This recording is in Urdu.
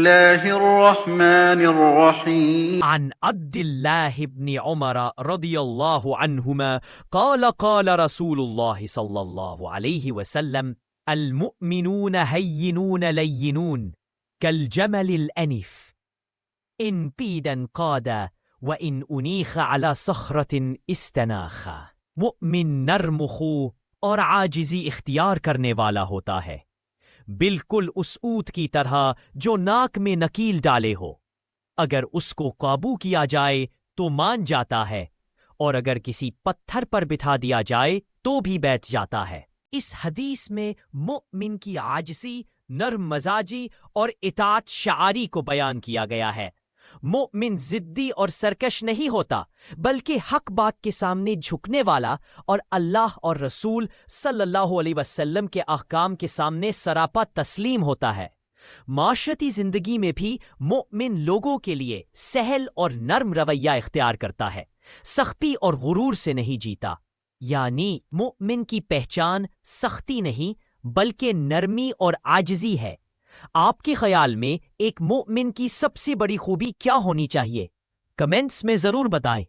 الله الرحمن الرحيم. عن عبد الله بن عمر رضي الله عنهما قال قال رسول الله صلى الله عليه وسلم: المؤمنون هينون لينون كالجمل الأنف إن قيدا قادا وإن أنيخ على صخرة استناخا۔ مؤمن نرم خو اور عاجزی اختیار کرنے والا ہوتا ہے، بالکل اس اونٹ کی طرح جو ناک میں نکیل ڈالے ہو، اگر اس کو قابو کیا جائے تو مان جاتا ہے، اور اگر کسی پتھر پر بٹھا دیا جائے تو بھی بیٹھ جاتا ہے۔ اس حدیث میں مؤمن کی عاجزی، نرم مزاجی اور اطاعت شعاری کو بیان کیا گیا ہے۔ مؤمن ضدی اور سرکش نہیں ہوتا، بلکہ حق بات کے سامنے جھکنے والا اور اللہ اور رسول صلی اللہ علیہ وسلم کے احکام کے سامنے سراپا تسلیم ہوتا ہے۔ معاشرتی زندگی میں بھی مؤمن لوگوں کے لیے سہل اور نرم رویہ اختیار کرتا ہے، سختی اور غرور سے نہیں جیتا۔ یعنی مؤمن کی پہچان سختی نہیں بلکہ نرمی اور عاجزی ہے۔ آپ کے خیال میں ایک مؤمن کی سب سے بڑی خوبی کیا ہونی چاہیے؟ کمنٹس میں ضرور بتائیں۔